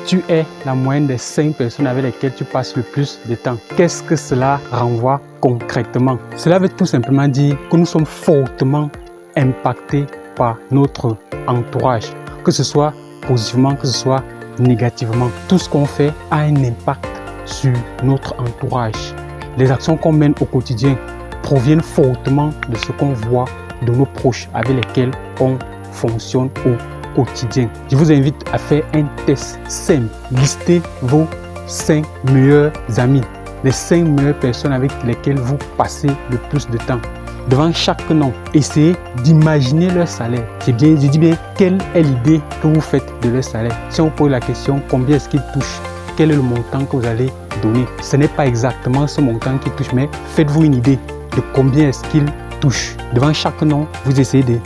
tu es la moyenne des 5 personnes avec lesquelles tu passes le plus de temps. Qu'est-ce que cela renvoie concrètement? Cela veut tout simplement dire que nous sommes fortement impactés par notre entourage, que ce soit positivement, que ce soit négativement. Tout ce qu'on fait a un impact sur notre entourage. Les actions qu'on mène au quotidien proviennent fortement de ce qu'on voit de nos proches avec lesquels on fonctionne au quotidien. Je vous invite à faire un test simple. Listez vos 5 meilleurs amis, les 5 meilleures personnes avec lesquelles vous passez le plus de temps. Devant chaque nom, essayez d'imaginer leur salaire. Je dis bien, quelle est l'idée que vous faites de leur salaire? Si on pose la question, combien est-ce qu'ils touchent? Quel est le montant que vous allez donner? Ce n'est pas exactement ce montant qu'ils touchent, mais faites-vous une idée de combien est-ce qu'ils touchent. Devant chaque nom, vous essayez de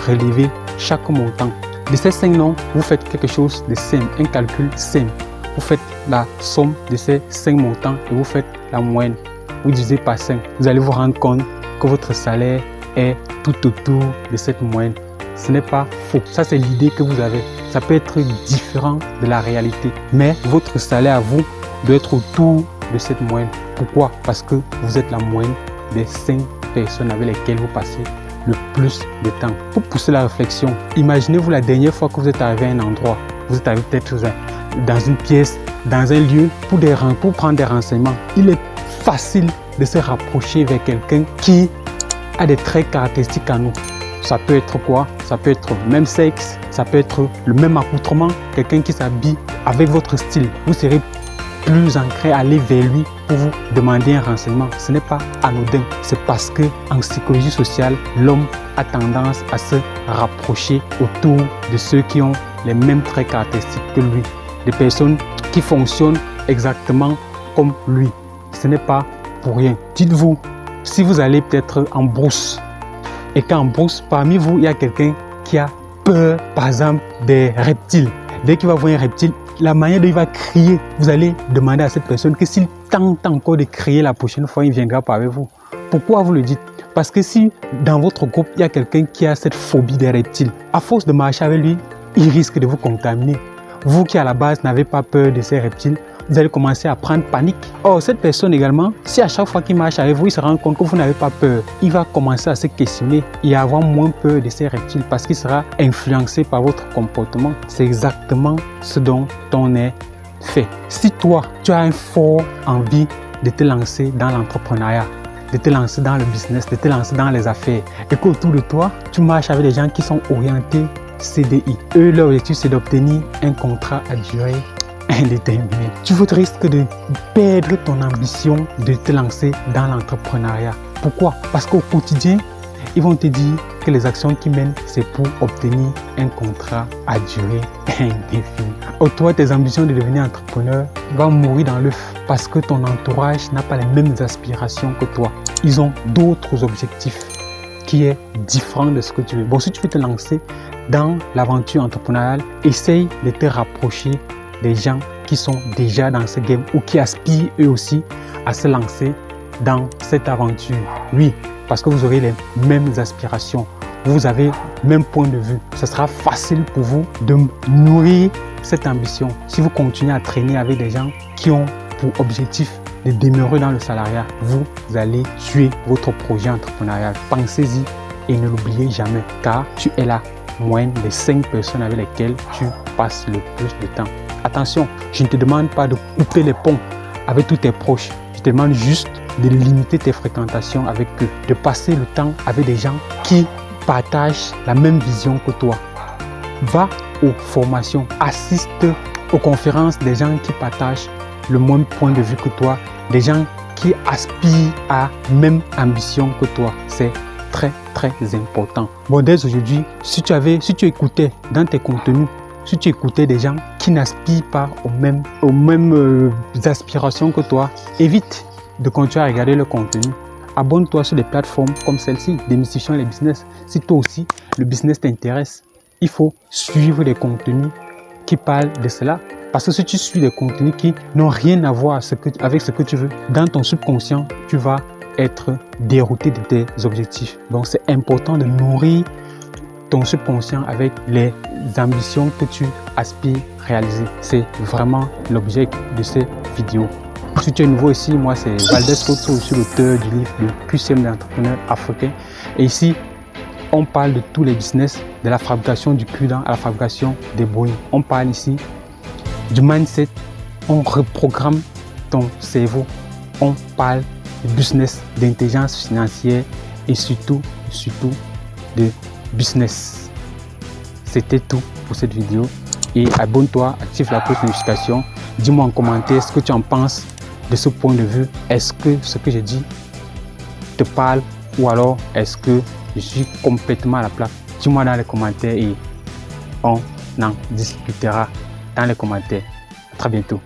relever chaque montant. De ces 5 noms, vous faites quelque chose de simple, un calcul simple. Vous faites la somme de ces 5 montants et vous faites la moyenne. Vous divisez par 5. Vous allez vous rendre compte que votre salaire est tout autour de cette moyenne. Ce n'est pas faux. Ça, c'est l'idée que vous avez. Ça peut être différent de la réalité. Mais votre salaire à vous doit être autour de cette moyenne. Pourquoi? Parce que vous êtes la moyenne des 5 personnes avec lesquelles vous passez le plus de temps. Pour pousser la réflexion, imaginez-vous la dernière fois que vous êtes arrivé à un endroit. Vous êtes arrivé peut-être dans une pièce, dans un lieu pour prendre des renseignements. Il est facile de se rapprocher vers quelqu'un qui a des traits caractéristiques à nous. Ça peut être quoi? Ça peut être le même sexe, ça peut être le même accoutrement, quelqu'un qui s'habille avec votre style. Vous serez plus enclin à aller vers lui pour vous demander un renseignement. Ce n'est pas anodin. C'est parce que en psychologie sociale, l'homme a tendance à se rapprocher autour de ceux qui ont les mêmes traits caractéristiques que lui. Des personnes qui fonctionnent exactement comme lui. Ce n'est pas pour rien. Dites-vous, si vous allez peut-être en brousse et qu'en brousse, parmi vous, il y a quelqu'un qui a peur, par exemple, des reptiles. Dès qu'il va voir un reptile, la manière dont il va crier, vous allez demander à cette personne que s'il tente encore de crier la prochaine fois, il ne viendra pas avec vous. Pourquoi vous le dites? Parce que si dans votre groupe, il y a quelqu'un qui a cette phobie des reptiles, à force de marcher avec lui, il risque de vous contaminer. Vous qui à la base n'avez pas peur de ces reptiles, vous allez commencer à prendre panique. Or, cette personne également, si à chaque fois qu'il marche avec vous, il se rend compte que vous n'avez pas peur, il va commencer à se questionner et à avoir moins peur de ces reptiles parce qu'il sera influencé par votre comportement. C'est exactement ce dont on est fait. Si toi, tu as une forte envie de te lancer dans l'entrepreneuriat, de te lancer dans le business, de te lancer dans les affaires, et qu'autour de toi, tu marches avec des gens qui sont orientés CDI. Eux, leur objectif, c'est d'obtenir un contrat à durée indéterminée. Tu risques de perdre ton ambition de te lancer dans l'entrepreneuriat. Pourquoi? Parce qu'au quotidien, ils vont te dire que les actions qu'ils mènent, c'est pour obtenir un contrat à durée indéfinie. Or, toi, tes ambitions de devenir entrepreneur vont mourir dans l'œuf parce que ton entourage n'a pas les mêmes aspirations que toi. Ils ont d'autres objectifs qui est différent de ce que tu veux. Bon, si tu veux te lancer dans l'aventure entrepreneuriale, essaye de te rapprocher des gens qui sont déjà dans ce game ou qui aspirent eux aussi à se lancer dans cette aventure. Oui, parce que vous aurez les mêmes aspirations, vous avez le même point de vue. Ce sera facile pour vous de nourrir cette ambition si vous continuez à traîner avec des gens qui ont pour objectif de demeurer dans le salariat. Vous allez tuer votre projet entrepreneurial. Pensez-y et ne l'oubliez jamais, car tu es la moyenne des 5 personnes avec lesquelles tu passes le plus de temps. Attention, je ne te demande pas de couper les ponts avec tous tes proches. Je te demande juste de limiter tes fréquentations avec eux, de passer le temps avec des gens qui partagent la même vision que toi. Va aux formations, assiste aux conférences des gens qui partagent le même point de vue que toi, des gens qui aspirent à la même ambition que toi. C'est très important. Bon, dès aujourd'hui, si tu écoutais dans tes contenus, si tu écoutais des gens qui n'aspirent pas aux mêmes aspirations que toi, évite de continuer à regarder le contenu. Abonne-toi sur des plateformes comme celle-ci, Démystifiant les business. Si toi aussi, le business t'intéresse, il faut suivre des contenus qui parlent de cela. Parce que si tu suis des contenus qui n'ont rien à voir avec ce que tu veux, dans ton subconscient, tu vas être dérouté de tes objectifs. Donc, c'est important de nourrir ton subconscient avec les ambitions que tu aspires réaliser. C'est vraiment l'objet de cette vidéo. Si tu es nouveau ici, moi c'est Valdez Koto, je suis l'auteur du livre Le QCM de l'entrepreneur africain. Et ici, on parle de tous les business, de la fabrication du culan à la fabrication des Boeing. On parle ici du mindset, on reprogramme ton cerveau. On parle de business, d'intelligence financière et surtout de business. C'était tout pour cette vidéo. Et abonne-toi, active la cloche de notification. Dis-moi en commentaire ce que tu en penses de ce point de vue. Est-ce que ce que je dis te parle ou alors est-ce que je suis complètement à la place? Dis-moi dans les commentaires et on en discutera dans les commentaires. À très bientôt.